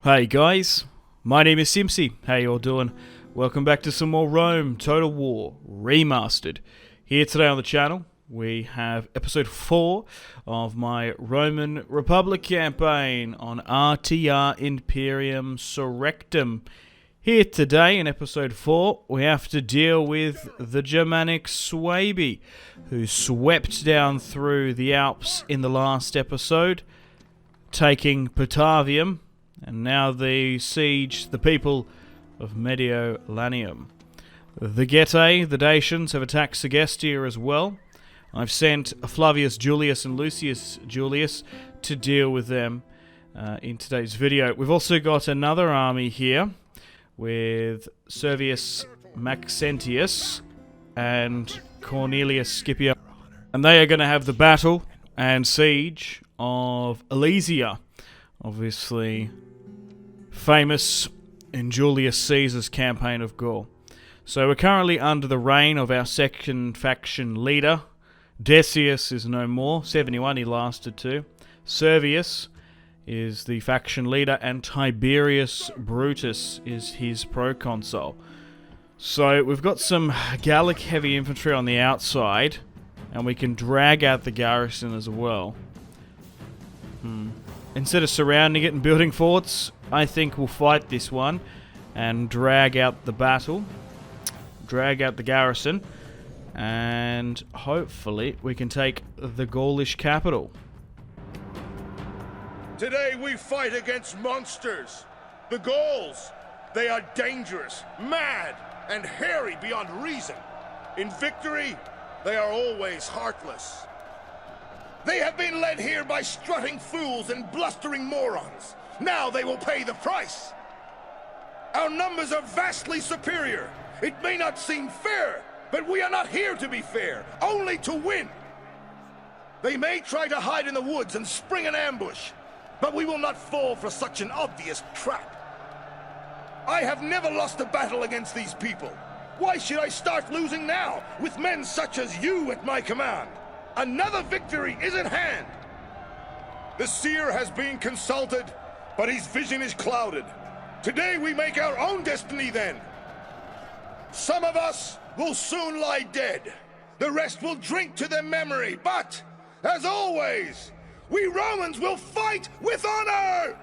Hey guys, my name is Simpzy. How you all doing? Welcome back to some more Rome Total War Remastered. Here today on the channel we have episode 4 of my Roman Republic campaign on RTR Imperium Surrectum. Here today in episode 4 we have to deal with the Germanic Suebi, who swept down through the Alps in the last episode, taking Patavium, and now they siege the people of Mediolanium. The Getae, the Dacians, have attacked Segestia as well. I've sent Flavius Julius and Lucius Julius to deal with them in today's video. We've also got another army here with Servius Maxentius and Cornelius Scipio, and they are going to have the battle and siege of Alesia, obviously famous in Julius Caesar's campaign of Gaul. So we're currently under the reign of our second faction leader. Decius is no more, 71 he lasted to. Servius is the faction leader, and Tiberius Brutus is his proconsul. So we've got some Gallic heavy infantry on the outside, and we can drag out the garrison as well. Instead of surrounding it and building forts, I think we'll fight this one and drag out the battle, drag out the garrison, and hopefully we can take the Gaulish capital. Today we fight against monsters. The Gauls, they are dangerous, mad, and hairy beyond reason. In victory, they are always heartless. They have been led here by strutting fools and blustering morons. Now they will pay the price. Our numbers are vastly superior. It may not seem fair, but we are not here to be fair, only to win. They may try to hide in the woods and spring an ambush, but we will not fall for such an obvious trap. I have never lost a battle against these people. Why should I start losing now, with men such as you at my command? Another victory is at hand. The seer has been consulted, but his vision is clouded. Today we make our own destiny then. Some of us will soon lie dead. The rest will drink to their memory, but, as always, we Romans will fight with honor!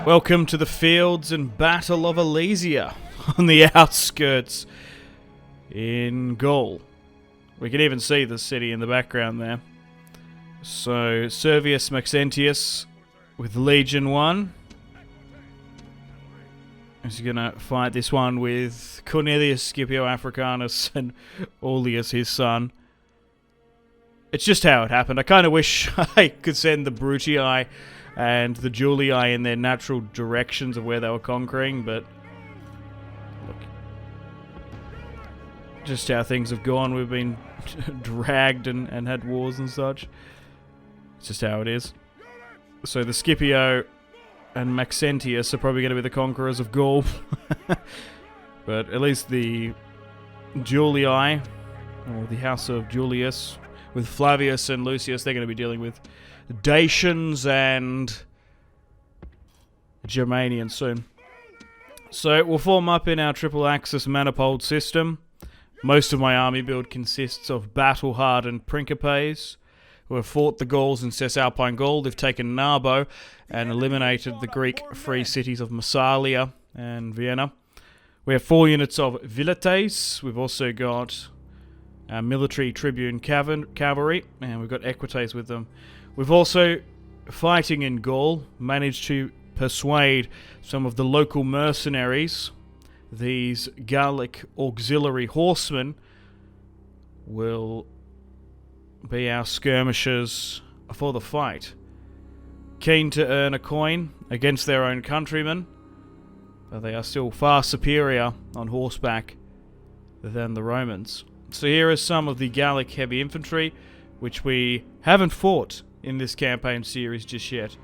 Welcome to the fields and battle of Alesia on the outskirts in Gaul. We can even see the city in the background there. So, Servius Maxentius with Legion 1 is going to fight this one with Cornelius Scipio Africanus and Aulus, his son. It's just how it happened. I kind of wish I could send the Brutii and the Julii in their natural directions of where they were conquering, but look, just how things have gone. We've been dragged and had wars and such. It's just how it is. So the Scipio and Maxentius are probably going to be the conquerors of Gaul. But at least the Julii, or the house of Julius, with Flavius and Lucius, they're going to be dealing with Dacians and Germanians soon. So we'll form up in our triple-axis manifold system. Most of my army build consists of battle-hardened Principes who have fought the Gauls in Cisalpine Gaul. They've taken Narbo and eliminated the Greek free cities of Massalia and Vienna. We have 4 units of Vilites. We've also got our military tribune cavalry, and we've got Equites with them. We've also, fighting in Gaul, managed to persuade some of the local mercenaries. These Gallic auxiliary horsemen will be our skirmishers for the fight. Keen to earn a coin against their own countrymen, but they are still far superior on horseback than the Romans. So here is some of the Gallic heavy infantry, which we haven't fought in this campaign series just yet.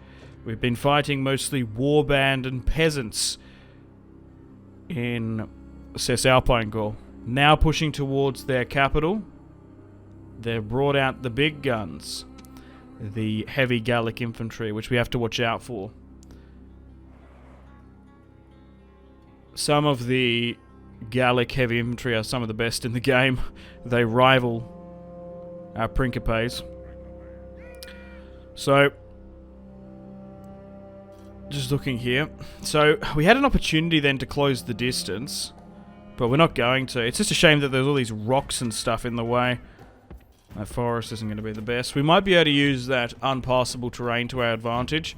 We've been fighting mostly warband and peasants in Cisalpine Gaul. Now pushing towards their capital, they've brought out the big guns. the heavy Gallic infantry, which we have to watch out for. Some of the Gallic heavy infantry are some of the best in the game. They rival our Principes. So, just looking here. So, we had an opportunity then to close the distance, but we're not going to. It's just a shame that there's all these rocks and stuff in the way. That forest isn't going to be the best. We might be able to use that unpassable terrain to our advantage.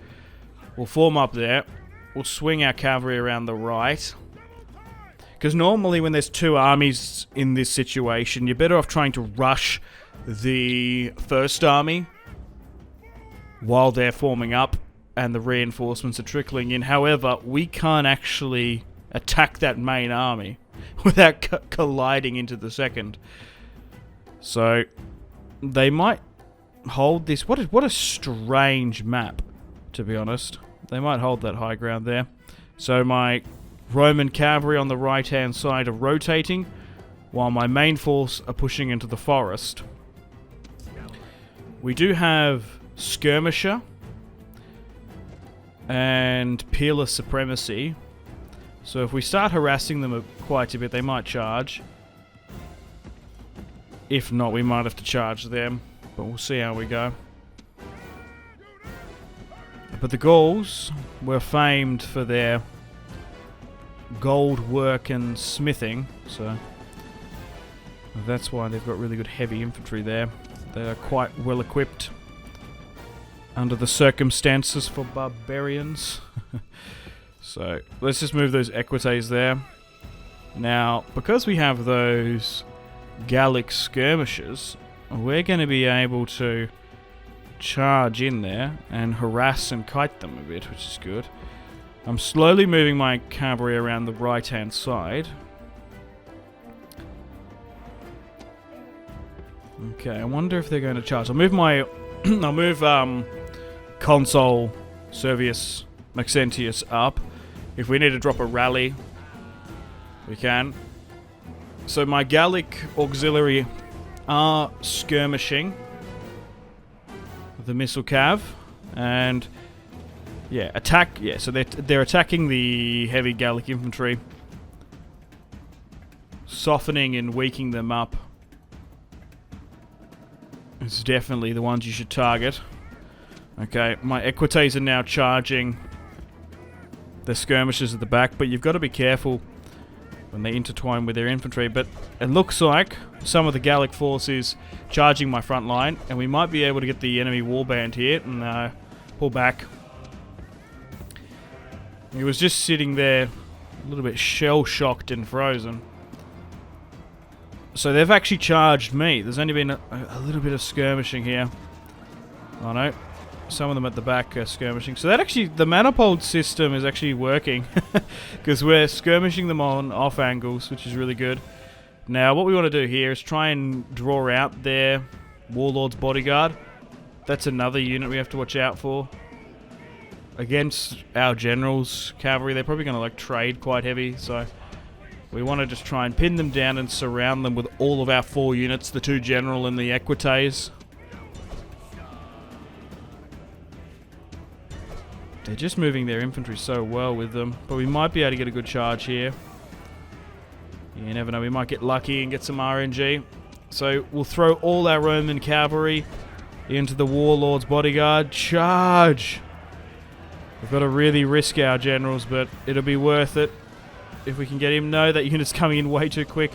We'll form up there. We'll swing our cavalry around the right. Because normally when there's two armies in this situation, you're better off trying to rush the first army while they're forming up and the reinforcements are trickling in. However, we can't actually attack that main army without colliding into the second. So they might hold this. What a strange map, to be honest. They might hold that high ground there. So my Roman cavalry on the right-hand side are rotating, while my main force are pushing into the forest. We do have Skirmisher and Peerless Supremacy. So if we start harassing them quite a bit, they might charge. If not, we might have to charge them, but we'll see how we go. But the Gauls were famed for their gold work and smithing, so that's why they've got really good heavy infantry there. They are quite well equipped under the circumstances for barbarians. So let's just move those equites there. Now, because we have those Gallic skirmishers, we're going to be able to charge in there and harass and kite them a bit, which is good. I'm slowly moving my cavalry around the right-hand side. Okay, I wonder if they're going to charge. I'll move my... I'll move Consul Servius Maxentius up. If we need to drop a rally, we can. So my Gallic auxiliary are skirmishing the missile cav, and yeah, attack. Yeah, so they're attacking the heavy Gallic infantry, softening and weakening them up. It's definitely the ones you should target. Okay, my equites are now charging the skirmishers at the back, but you've got to be careful when they intertwine with their infantry. But it looks like some of the Gallic force is charging my front line, and we might be able to get the enemy warband here and pull back. He was just sitting there a little bit shell-shocked and frozen. So they've actually charged me. There's only been a little bit of skirmishing here. Oh no. Some of them at the back are skirmishing. So that actually, the manifold system is actually working. Because we're skirmishing them on off angles, which is really good. Now, what we want to do here is try and draw out their Warlord's Bodyguard. That's another unit we have to watch out for. Against our generals' cavalry, they're probably going to like trade quite heavy, so we want to just try and pin them down and surround them with all of our 4 units, the 2 general and the equites. They're just moving their infantry so well with them, but we might be able to get a good charge here. You never know, we might get lucky and get some RNG. So we'll throw all our Roman cavalry into the Warlord's Bodyguard. Charge! We've got to really risk our generals, but it'll be worth it if we can get him. No, that unit's coming in way too quick.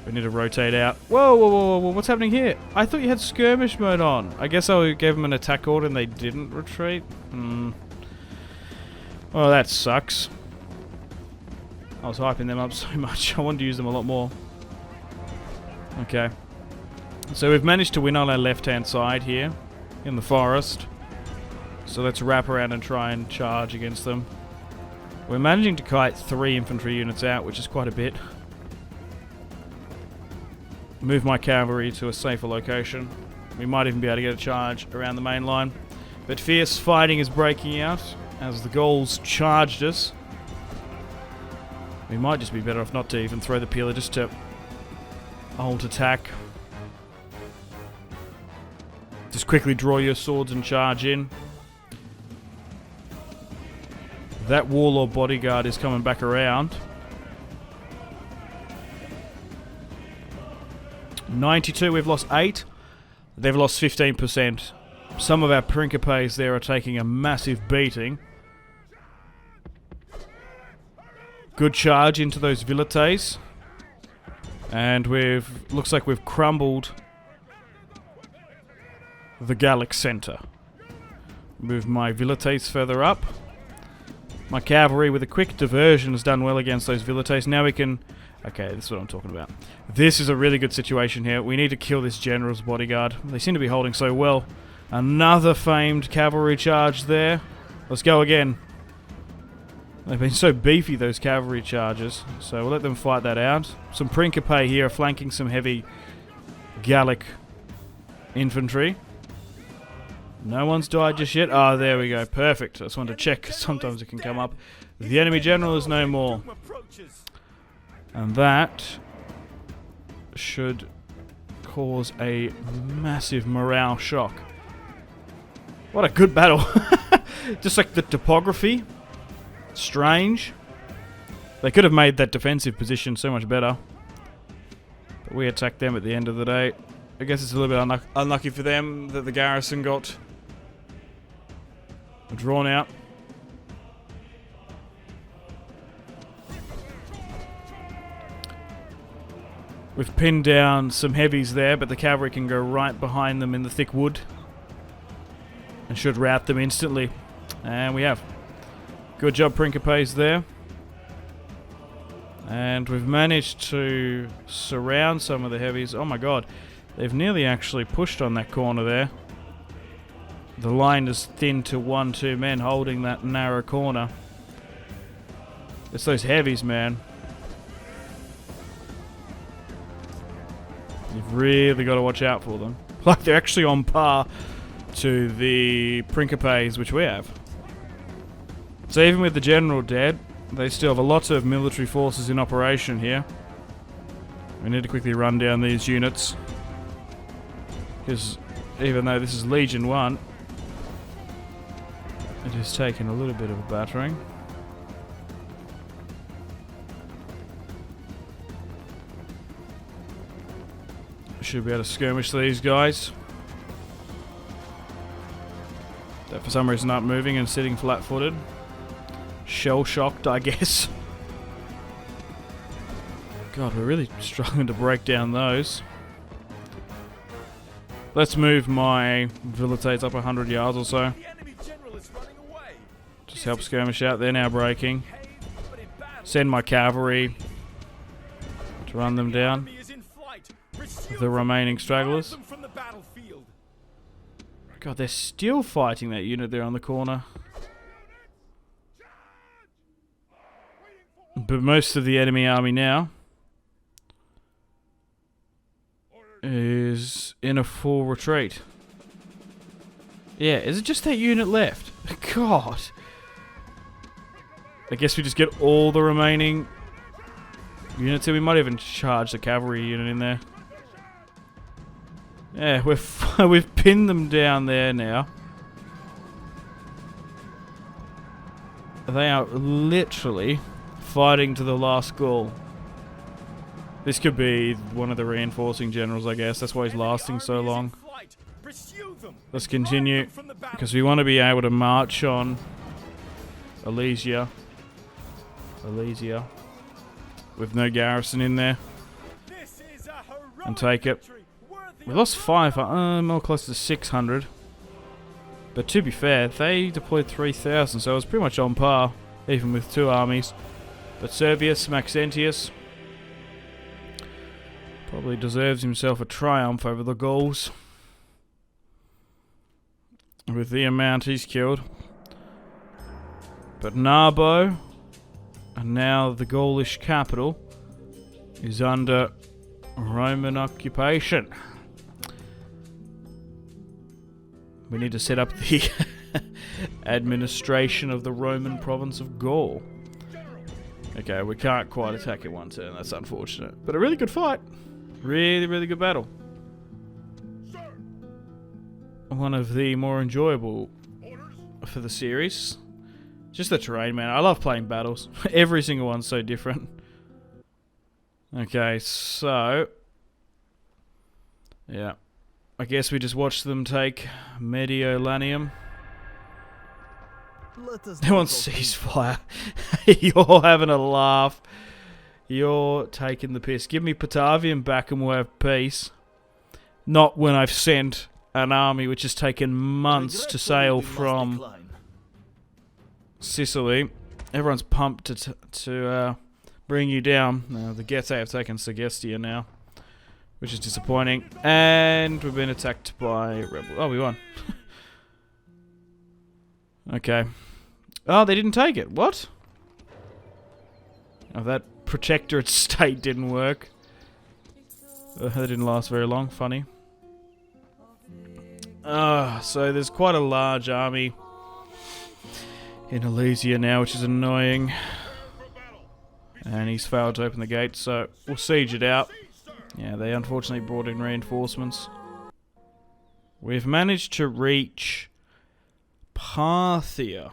We need to rotate out. Whoa, whoa, whoa, whoa, what's happening here? I thought you had skirmish mode on. I guess I gave them an attack order and they didn't retreat. Well, that sucks. I was hyping them up so much. I wanted to use them a lot more. Okay. So we've managed to win on our left-hand side here in the forest. So let's wrap around and try and charge against them. We're managing to kite 3 infantry units out, which is quite a bit. Move my cavalry to a safer location. We might even be able to get a charge around the main line. But fierce fighting is breaking out as the Gauls charged us. We might just be better off not to even throw the peeler, just to hold attack. Just quickly draw your swords and charge in. That warlord bodyguard is coming back around. 92, we've lost 8. They've lost 15%. Some of our Principes there are taking a massive beating. Good charge into those Vilites. And looks like we've crumbled the Gallic Center. Move my Vilites further up. My cavalry with a quick diversion has done well against those Vilites. Now we can... Okay, this is what I'm talking about. This is a really good situation here. We need to kill this general's bodyguard. They seem to be holding so well. Another famed cavalry charge there. Let's go again. They've been so beefy, those cavalry charges. So we'll let them fight that out. Some Principe here flanking some heavy Gallic infantry. No one's died just yet. Ah, there we go. Perfect. I just wanted to check. Sometimes it can come up. The enemy general is no more. And that should cause a massive morale shock. What a good battle. Just like the topography. Strange. They could have made that defensive position so much better. But we attacked them at the end of the day. I guess it's a little bit unlucky for them that the garrison got drawn out. We've pinned down some heavies there, but the cavalry can go right behind them in the thick wood and should rout them instantly. And we have. Good job, Principes there. And we've managed to surround some of the heavies. Oh my god, they've nearly actually pushed on that corner there. The line is thin to 1-2 men holding that narrow corner. It's those heavies, man. You've really got to watch out for them. Like, they're actually on par to the Principes which we have. So even with the general dead, they still have a lot of military forces in operation here. We need to quickly run down these units. Because even though this is Legion 1, it has taken a little bit of a battering. Should be able to skirmish these guys. That for some reason aren't moving and sitting flat-footed. Shell-shocked, I guess. God, we're really struggling to break down those. Let's move my Vilites up 100 yards or so. Just help skirmish out. They're now breaking. Send my cavalry to run them down. The remaining stragglers. God, they're still fighting that unit there on the corner. But most of the enemy army now is in a full retreat. Yeah, is it just that unit left? God. I guess we just get all the remaining units here. We might even charge the cavalry unit in there. Yeah, we've pinned them down there now. They are literally fighting to the last Gaul. This could be one of the reinforcing generals, I guess. That's why he's lasting so long. Let's continue, because we want to be able to march on Alesia. With no garrison in there. And take it. We lost 5, more close to 600. But to be fair, they deployed 3,000, so it was pretty much on par, even with 2 armies. But Servius Maxentius probably deserves himself a triumph over the Gauls, with the amount he's killed. But Narbo, and now the Gaulish capital, is under Roman occupation. We need to set up the administration of the Roman province of Gaul. Okay, we can't quite attack it one turn. That's unfortunate. But a really good fight. Really, really good battle. one of the more enjoyable for the series. Just the terrain, man. I love playing battles. Every single one's so different. Okay, so... yeah. I guess we just watch them take Mediolanium. They want ceasefire. You're having a laugh. You're taking the piss. Give me Batavium back and we'll have peace. Not when I've sent an army which has taken months to sail from Sicily. Everyone's pumped to bring you down. The Getae have taken Segestia now, which is disappointing. And we've been attacked by rebels. Oh, we won. Okay. Oh, they didn't take it. What? Oh, that protectorate state didn't work. That didn't last very long. Funny. So there's quite a large army in Alesia now, which is annoying. And he's failed to open the gate, so we'll siege it out. Yeah, they unfortunately brought in reinforcements. We've managed to reach Parthia.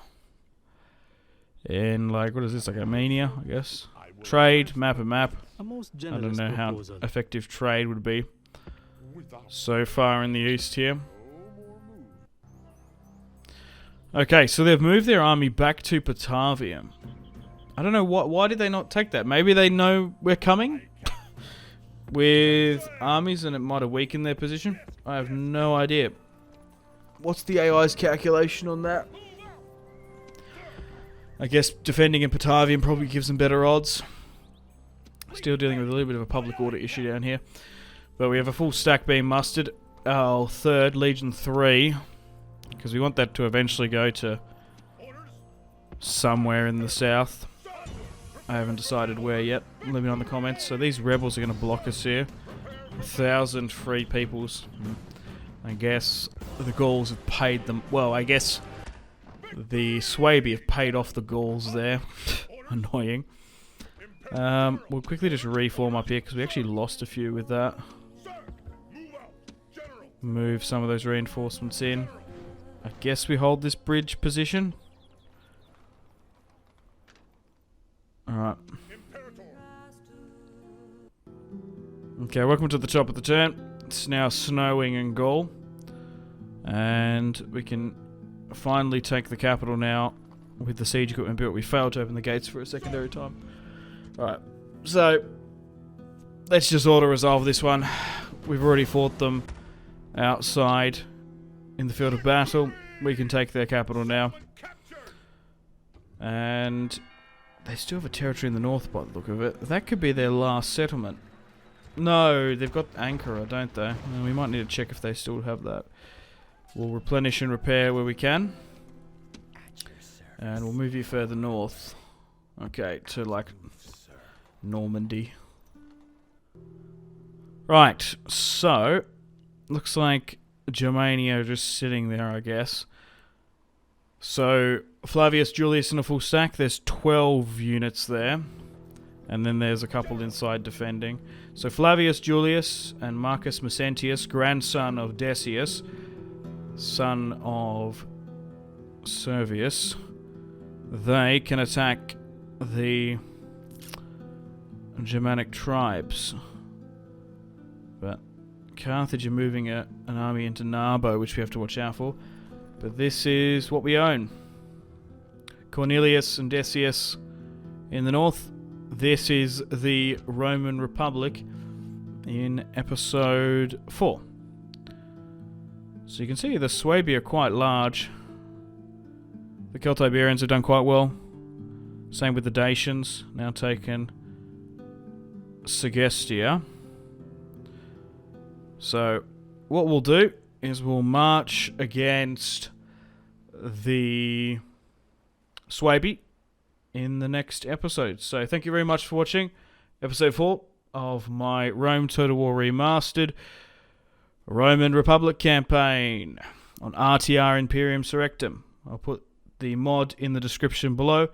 In, like, what is this? Like Armenia, I guess. Trade, map a map. I don't know how effective trade would be so far in the east here. Okay, so they've moved their army back to Batavium. I don't know why did they not take that? Maybe they know we're coming with armies and it might have weakened their position. I have no idea. What's the AI's calculation on that? I guess defending in Batavium probably gives them better odds. Still dealing with a little bit of a public order issue down here. But we have a full stack being mustered. Our third, Legion 3. Because we want that to eventually go to somewhere in the south. I haven't decided where yet. Let me know in the comments. So these rebels are going to block us here. 1,000 free peoples. I guess the Gauls have paid them. Well, I guess the Swabi have paid off the Gauls there. Annoying. We'll quickly just reform up here because we actually lost a few with that. Move some of those reinforcements in. I guess we hold this bridge position. Alright. Okay, welcome to the top of the turn. It's now snowing in Gaul. And we can finally take the capital now with the siege equipment built. We failed to open the gates for a secondary time. Alright, so let's just auto-resolve this one. We've already fought them outside in the field of battle. We can take their capital now. And they still have a territory in the north by the look of it. That could be their last settlement. No, they've got Ankara, don't they? Well, we might need to check if they still have that. We'll replenish and repair where we can. And we'll move you further north. Okay, to like Normandy. Right, so looks like Germania just sitting there, I guess. So Flavius Julius in a full stack, there's 12 units there. And then there's a couple inside defending. So Flavius Julius and Marcus Maxentius, grandson of Decius, son of Servius, they can attack the Germanic tribes. But Carthage are moving an army into Narbo, which we have to watch out for. But this is what we own. Cornelius and Decius in the north. This is the Roman Republic in episode 4. So you can see the Swabi are quite large. The Celtiberians have done quite well. Same with the Dacians, now taken Segestia. So what we'll do is we'll march against the Swabi in the next episode. So thank you very much for watching episode 4 of my Rome Total War Remastered Roman Republic campaign on RTR Imperium Surrectum. I'll put the mod in the description below,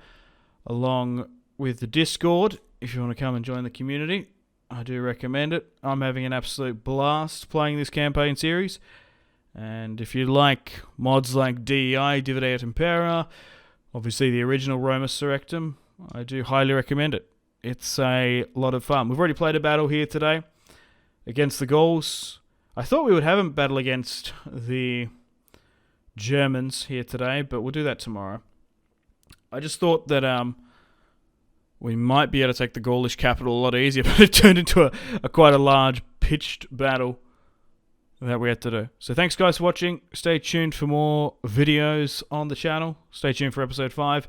along with the Discord, if you want to come and join the community. I do recommend it. I'm having an absolute blast playing this campaign series, And if you like mods like DEI, Divide et Impera, obviously the original Roma Surrectum, I do highly recommend it. It's a lot of fun. We've already played a battle here today against the Gauls. I thought we would have a battle against the Germans here today, but we'll do that tomorrow. I just thought that we might be able to take the Gaulish capital a lot easier, but it turned into a quite a large pitched battle that we had to do. So thanks guys for watching. Stay tuned for more videos on the channel. Stay tuned for episode 5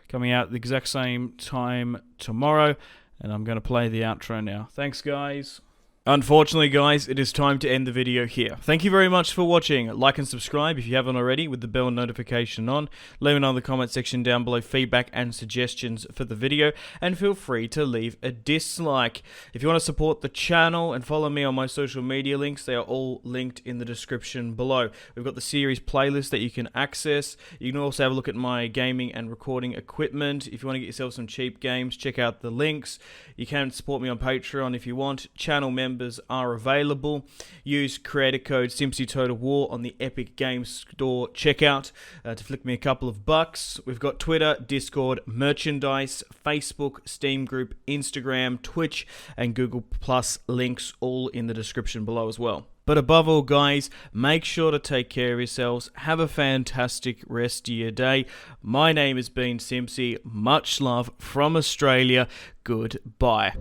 coming out at the exact same time tomorrow, and I'm going to play the outro now. Thanks guys. Unfortunately, guys, it is time to end the video here. Thank you very much for watching. Like and subscribe if you haven't already with the bell notification on. Let me know in the comment section down below feedback and suggestions for the video, and feel free to leave a dislike. If you want to support the channel and follow me on my social media links, they are all linked in the description below. We've got the series playlist that you can access. You can also have a look at my gaming and recording equipment. If you want to get yourself some cheap games, check out the links. You can support me on Patreon if you want. Channel members are available. Use creator code SimpzyTotalWar on the Epic Games Store checkout to flick me a couple of bucks. We've got Twitter, Discord, merchandise, Facebook, Steam group, Instagram, Twitch, and Google Plus links all in the description below as well. But above all, guys, make sure to take care of yourselves. Have a fantastic rest of your day. My name has been Simpzy. Much love from Australia. Goodbye.